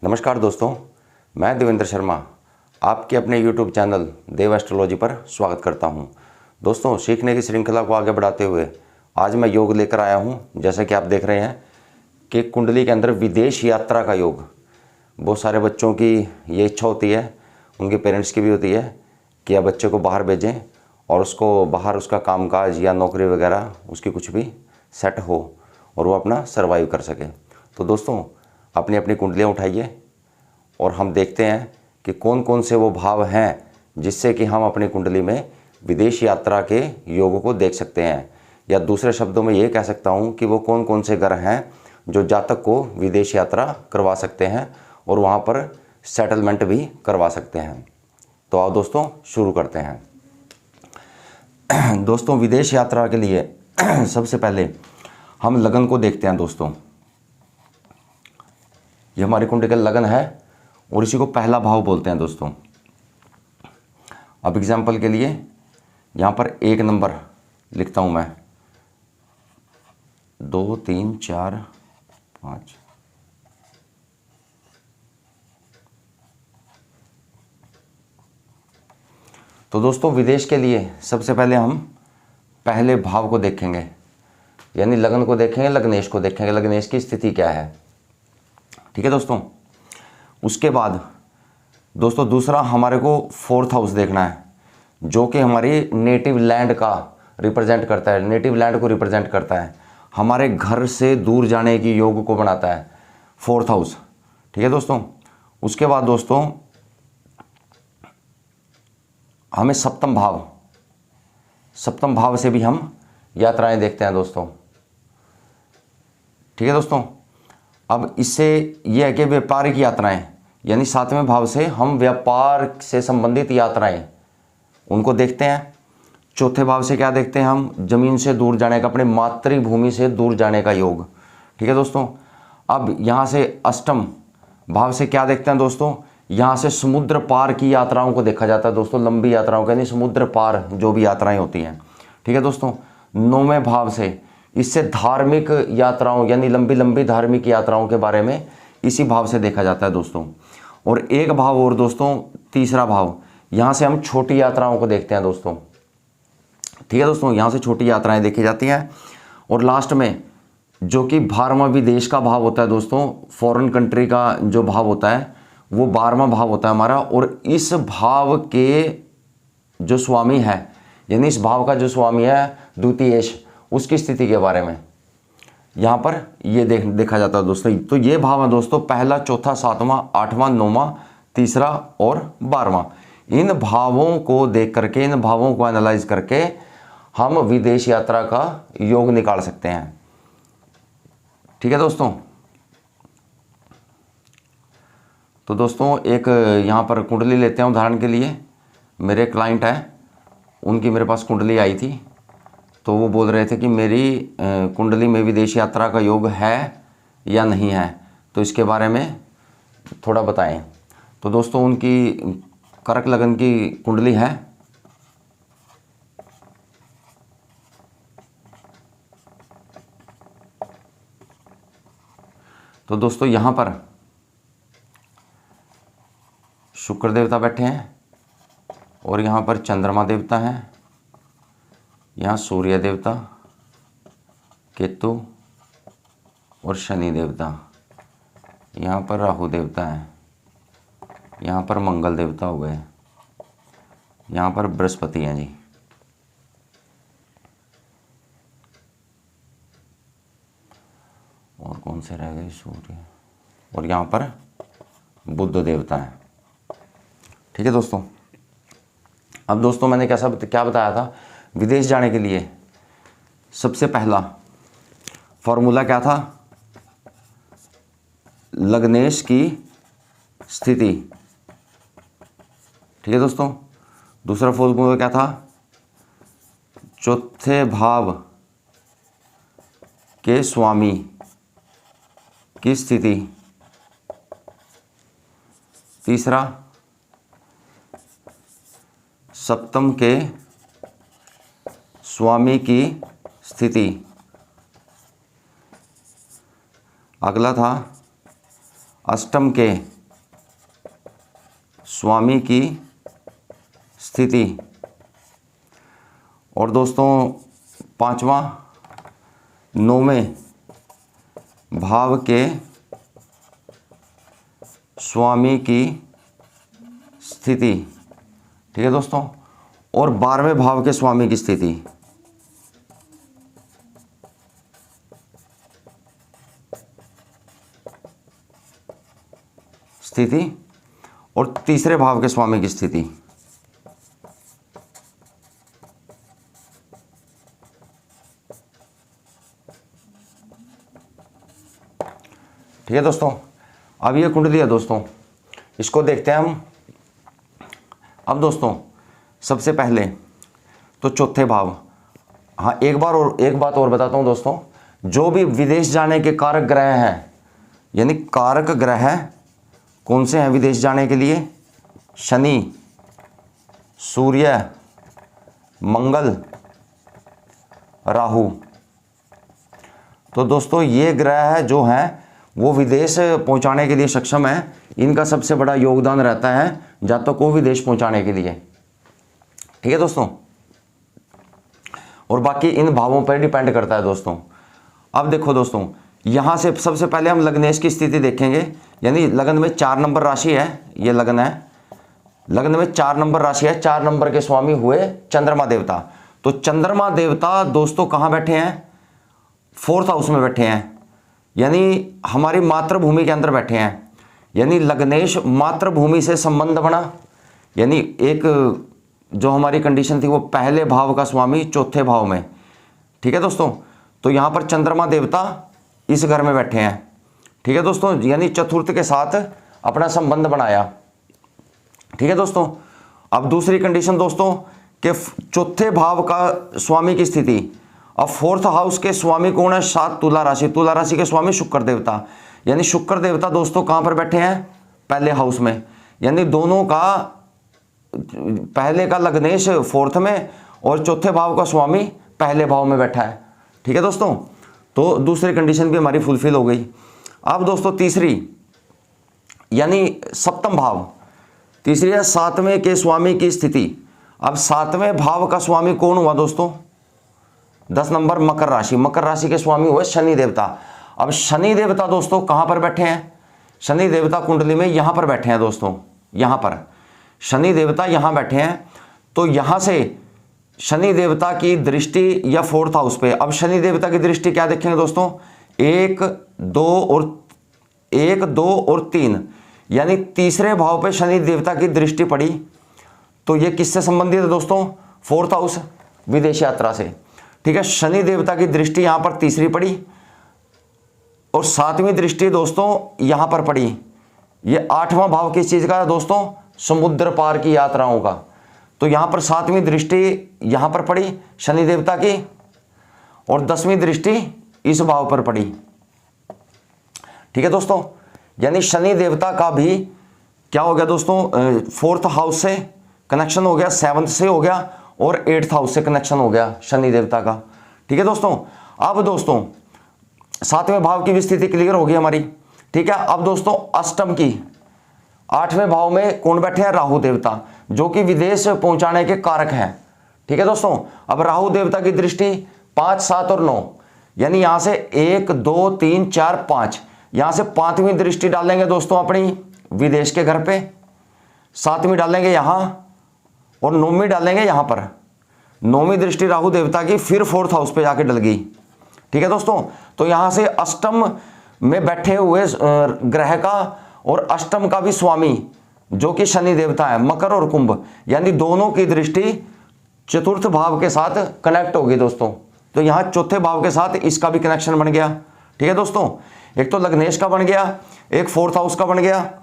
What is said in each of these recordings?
नमस्कार दोस्तों, मैं देवेंद्र शर्मा आपके अपने YouTube चैनल देव एस्ट्रोलॉजी पर स्वागत करता हूं। दोस्तों, सीखने की श्रृंखला को आगे बढ़ाते हुए आज मैं योग लेकर आया हूं। जैसा कि आप देख रहे हैं कि कुंडली के अंदर विदेश यात्रा का योग, बहुत सारे बच्चों की ये इच्छा होती है, उनके पेरेंट्स की भी होती है कि या बच्चे को बाहर भेजें और उसको बाहर उसका कामकाज या नौकरी वगैरह उसकी कुछ भी सेट हो और वो अपना सर्वाइव कर सके। तो दोस्तों, अपनी अपनी कुंडलियाँ उठाइए और हम देखते हैं कि कौन कौन से वो भाव हैं जिससे कि हम अपनी कुंडली में विदेश यात्रा के योग को देख सकते हैं, या दूसरे शब्दों में ये कह सकता हूँ कि वो कौन कौन से ग्रह हैं जो जातक को विदेश यात्रा करवा सकते हैं और वहाँ पर सेटलमेंट भी करवा सकते हैं। तो आओ दोस्तों, शुरू करते हैं। दोस्तों, विदेश यात्रा के लिए सबसे पहले हम लगन को देखते हैं। दोस्तों, ये हमारी कुंडली का लगन है और इसी को पहला भाव बोलते हैं। दोस्तों, अब एग्जाम्पल के लिए यहाँ पर 1 नंबर लिखता हूँ मैं, 2 3 4 5। तो दोस्तों, विदेश के लिए सबसे पहले हम पहले भाव को देखेंगे, यानी लगन को देखेंगे, लग्नेश को देखेंगे, लग्नेश की स्थिति क्या है। ठीक है दोस्तों। उसके बाद दोस्तों दूसरा हमारे को 4th हाउस देखना है, जो कि हमारी नेटिव लैंड का रिप्रेजेंट करता है, नेटिव लैंड को रिप्रेजेंट करता है, हमारे घर से दूर जाने की योग को बनाता है 4th हाउस। ठीक है दोस्तों। उसके बाद दोस्तों हमें सप्तम भाव से भी हम यात्राएं देखते हैं दोस्तों। ठीक है दोस्तों। अब इससे यह है कि व्यापारिक यात्राएं, यानी 7वें भाव से हम व्यापार से संबंधित यात्राएं उनको देखते हैं। 4थे भाव से क्या देखते हैं हम, जमीन से दूर जाने का, अपने मातृभूमि से दूर जाने का योग। ठीक है दोस्तों। अब यहाँ से 8म भाव से क्या देखते हैं दोस्तों, यहाँ से समुद्र पार की यात्राओं को देखा जाता है दोस्तों, लंबी यात्राओं का, यानी समुद्र पार जो भी यात्राएं होती हैं। ठीक है दोस्तों। 9वें भाव से इससे धार्मिक यात्राओं, यानी लंबी लंबी धार्मिक यात्राओं के बारे में इसी भाव से देखा जाता है दोस्तों। और एक भाव और दोस्तों, तीसरा भाव, यहाँ से हम छोटी यात्राओं को देखते हैं दोस्तों। ठीक है दोस्तों, यहाँ से छोटी यात्राएं देखी जाती हैं। और लास्ट में जो कि 12वां विदेश का भाव होता है दोस्तों, फॉरेन कंट्री का जो भाव होता है वो 12वां भाव होता है हमारा। और इस भाव के जो स्वामी है, यानी इस भाव का जो स्वामी है द्वितीयेश, उसकी स्थिति के बारे में यहाँ पर ये देखा जाता है दोस्तों। तो ये भाव है दोस्तों, पहला, चौथा, 7वां, 8वां, 9वां, तीसरा और 12वां। इन भावों को देख करके, इन भावों को एनालाइज करके हम विदेश यात्रा का योग निकाल सकते हैं। ठीक है दोस्तों। तो दोस्तों एक यहाँ पर कुंडली लेते हैं उदाहरण के लिए। मेरे क्लाइंट हैं, उनकी मेरे पास कुंडली आई थी, तो वो बोल रहे थे कि मेरी कुंडली में विदेश यात्रा का योग है या नहीं है, तो इसके बारे में थोड़ा बताएं। तो दोस्तों उनकी कर्क लगन की कुंडली है। तो दोस्तों यहाँ पर शुक्र देवता बैठे हैं और यहाँ पर चंद्रमा देवता हैं, यहाँ सूर्य देवता, केतु और शनि देवता, यहाँ पर राहु देवता है, यहाँ पर मंगल देवता हो गए, यहाँ पर बृहस्पति हैं जी। और कौन से रह गए, सूर्य, और यहाँ पर बुध देवता है। ठीक है दोस्तों। अब दोस्तों मैंने क्या बताया था, विदेश जाने के लिए सबसे पहला फॉर्मूला क्या था, लग्नेश की स्थिति। ठीक है दोस्तों। दूसरा फॉर्मूला क्या था, 4थे भाव के स्वामी की स्थिति। तीसरा, 7म के स्वामी की स्थिति। अगला था अष्टम के स्वामी की स्थिति। और दोस्तों पांचवा, नौवें भाव के स्वामी की स्थिति। ठीक है दोस्तों। और 12वें भाव के स्वामी की स्थिति। और तीसरे भाव के स्वामी की स्थिति। ठीक है दोस्तों। अब ये कुंडली है दोस्तों, इसको देखते हैं हम। अब दोस्तों सबसे पहले तो चौथे भाव। हाँ, एक बात और बताता हूँ दोस्तों, जो भी विदेश जाने के कारक ग्रह हैं, यानी कारक ग्रह कौन से हैं विदेश जाने के लिए? शनि, सूर्य, मंगल, राहु। तो दोस्तों ये ग्रह जो हैं वो विदेश पहुंचाने के लिए सक्षम है। इनका सबसे बड़ा योगदान रहता है जातकों को विदेश पहुंचाने के लिए। ठीक है दोस्तों। और बाकी इन भावों पर डिपेंड करता है दोस्तों। अब देखो दोस्तों, यहाँ से सबसे पहले हम लग्नेश की स्थिति देखेंगे। यानी लग्न में 4 नंबर राशि है, ये लग्न है, लग्न में 4 नंबर राशि है। 4 नंबर के स्वामी हुए चंद्रमा देवता। तो चंद्रमा देवता दोस्तों कहाँ बैठे हैं? 4th हाउस में बैठे हैं, यानी हमारी मातृभूमि के अंदर बैठे हैं। यानी लग्नेश मातृभूमि से संबंध बना। यानी एक जो हमारी कंडीशन थी वो पहले भाव का स्वामी चौथे भाव में। ठीक है दोस्तों। तो यहाँ पर चंद्रमा देवता इस घर में बैठे हैं। ठीक है दोस्तों। यानी चतुर्थ के साथ अपना संबंध बनाया। ठीक है दोस्तों। अब दूसरी कंडीशन दोस्तों कि चौथे भाव का स्वामी की स्थिति। अब 4th हाउस के स्वामी कौन है? 7 तुला राशि। तुला राशि के स्वामी शुक्र देवता। यानी शुक्र देवता दोस्तों कहाँ पर बैठे हैं? पहले हाउस में। यानी दोनों का, पहले का लग्नेश 4th में और चौथे भाव का स्वामी पहले भाव में बैठा है। ठीक है दोस्तों। तो दूसरी कंडीशन भी हमारी फुलफिल हो गई। अब दोस्तों तीसरी, यानी सप्तम भाव। तीसरी है 7वें के स्वामी की स्थिति। अब 7वें भाव का स्वामी कौन हुआ दोस्तों? 10 नंबर मकर राशि। मकर राशि के स्वामी हुए शनि देवता। अब शनि देवता दोस्तों कहां पर बैठे हैं? शनि देवता कुंडली में यहां पर बैठे हैं दोस्तों। यहां पर शनि देवता यहां बैठे हैं। तो यहां से शनि देवता की दृष्टि या 4th हाउस पे। अब शनि देवता की दृष्टि क्या देखेंगे दोस्तों? 1, 2 और 3, यानी तीसरे भाव पे शनि देवता की दृष्टि पड़ी। तो ये किससे संबंधित है दोस्तों? 4th हाउस, विदेश यात्रा से। ठीक है। शनि देवता की दृष्टि यहां पर तीसरी पड़ी और 7वीं दृष्टि दोस्तों यहां पर पड़ी। ये 8वां भाव किस चीज का है दोस्तों? समुद्र पार की यात्राओं का। तो यहां पर 7वीं दृष्टि यहां पर पड़ी शनि देवता की और 10वीं दृष्टि इस भाव पर पड़ी। ठीक है दोस्तों। यानी शनि देवता का भी क्या हो गया दोस्तों? 4th हाउस से कनेक्शन हो गया, 7th से हो गया और 8th हाउस से कनेक्शन हो गया शनि देवता का। ठीक है दोस्तों। अब दोस्तों 7वें भाव की भी स्थिति क्लियर होगी हमारी। ठीक है। अब दोस्तों अष्टम की 8वें भाव में कौन बैठे हैं? राहु देवता, जो कि विदेश पहुंचाने के कारक हैं। ठीक है दोस्तों। अब राहु देवता की दृष्टि 5, 7 और 9, यानी यहां से 1, 2, 3, 4, 5, यहां से 5वीं दृष्टि डालेंगे दोस्तों अपनी विदेश के घर पे, 7वीं डालेंगे यहां और 9वीं डालेंगे यहां पर। 9वीं दृष्टि राहु देवता की फिर 4th हाउस पे जाके डल गई। ठीक है दोस्तों। तो यहां से अष्टम में बैठे हुए ग्रह का और अष्टम का भी स्वामी जो कि शनि देवता है, मकर और कुंभ, यानी दोनों की दृष्टि चतुर्थ भाव के साथ कनेक्ट होगी दोस्तों। तो यहां चौथे भाव के साथ इसका भी कनेक्शन बन गया। ठीक है दोस्तों। एक तो लग्नेश का बन गया, एक 4th हाउस का बन गया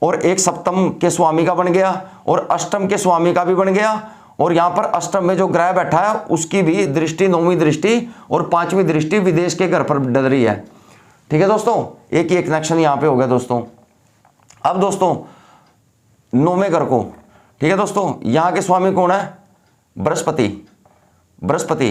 और एक सप्तम के स्वामी का बन गया और अष्टम के स्वामी का भी बन गया। और यहां पर अष्टम में जो ग्रह बैठा है उसकी भी दृष्टि, 9वीं दृष्टि और 5वीं दृष्टि विदेश के घर पर डल रही है। ठीक है दोस्तों। एक ही कनेक्शन यहां पे हो गया दोस्तों। अब दोस्तों 9वें घर को, ठीक है दोस्तों, यहां के स्वामी कौन है? बृहस्पति। बृहस्पति,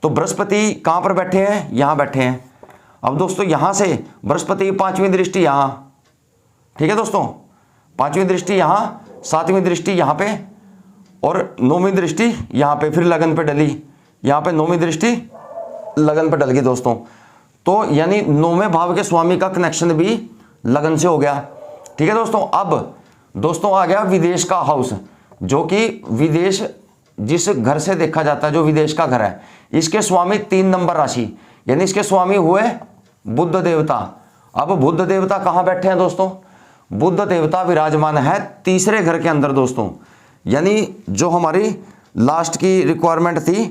तो बृहस्पति कहां पर बैठे हैं? यहां बैठे हैं। अब दोस्तों यहां से बृहस्पति की 5वीं दृष्टि यहां, ठीक है दोस्तों, 5वीं दृष्टि यहां, 7वीं दृष्टि यहां पे और 9वीं दृष्टि यहां पे फिर लगन पे डली, यहां पे 9वीं दृष्टि लगन पे डल गई दोस्तों। तो यानी 9वें भाव के स्वामी का कनेक्शन भी लगन से हो गया, ठीक है दोस्तों। अब दोस्तों आ गया विदेश का हाउस, जो कि विदेश जिस घर से देखा जाता है, जो विदेश का घर है, इसके स्वामी 3 नंबर राशि, यानी इसके स्वामी हुए बुध देवता। अब बुध देवता कहां बैठे हैं दोस्तों? बुध देवता विराजमान है तीसरे घर के अंदर दोस्तों। यानी जो हमारी लास्ट की रिक्वायरमेंट थी,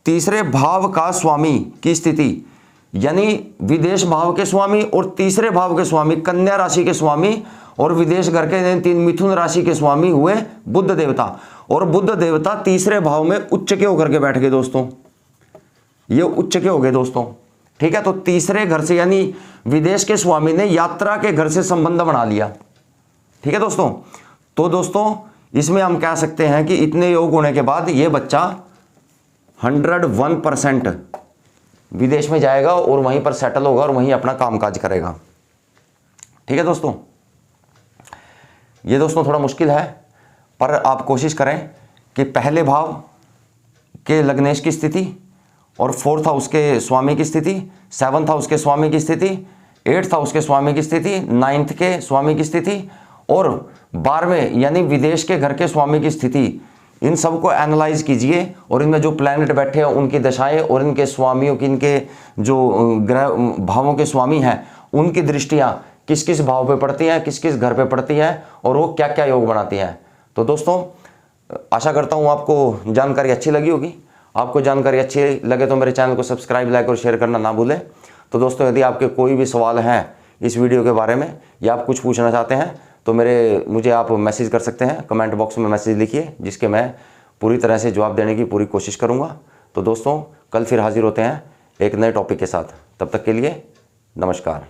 तीसरे भाव का स्वामी की स्थिति, यानी विदेश भाव के स्वामी और तीसरे भाव के स्वामी, कन्या राशि के स्वामी और विदेश घर के 3 मिथुन राशि के स्वामी हुए बुध देवता। और बुध देवता तीसरे भाव में उच्च के होकर के बैठ गए दोस्तों, ये उच्च के हो गए दोस्तों, ठीक है। तो तीसरे घर से यानी विदेश के स्वामी ने यात्रा के घर से संबंध बना लिया, ठीक है दोस्तों। तो दोस्तों इसमें हम कह सकते हैं कि इतने योग होने के बाद ये बच्चा 101% विदेश में जाएगा और वहीं पर सेटल होगा और वहीं अपना कामकाज करेगा, ठीक है दोस्तों। ये दोस्तों थोड़ा मुश्किल है, पर आप कोशिश करें कि पहले भाव के लग्नेश की स्थिति और 4th हाउस के स्वामी की स्थिति, 7th हाउस के स्वामी की स्थिति, 8th हाउस के स्वामी की स्थिति, 9th के स्वामी की स्थिति और 12वें यानी विदेश के घर के स्वामी की स्थिति, इन सब को एनालाइज कीजिए और इनमें जो प्लैनेट बैठे हैं उनकी दशाएं और इनके स्वामियों की, इनके जो ग्रह भावों के स्वामी हैं उनकी दृष्टियां किस किस भाव पे पड़ती हैं, किस किस घर पे पड़ती हैं और वो क्या क्या योग बनाती हैं। तो दोस्तों आशा करता हूँ आपको जानकारी अच्छी लगी होगी। आपको जानकारी अच्छी लगे तो मेरे चैनल को सब्सक्राइब, लाइक और शेयर करना ना भूलें। तो दोस्तों यदि आपके कोई भी सवाल हैं इस वीडियो के बारे में या आप कुछ पूछना चाहते हैं तो मुझे आप मैसेज कर सकते हैं, कमेंट बॉक्स में मैसेज लिखिए, जिसके मैं पूरी तरह से जवाब देने की पूरी कोशिश करूँगा। तो दोस्तों कल फिर हाजिर होते हैं एक नए टॉपिक के साथ, तब तक के लिए नमस्कार।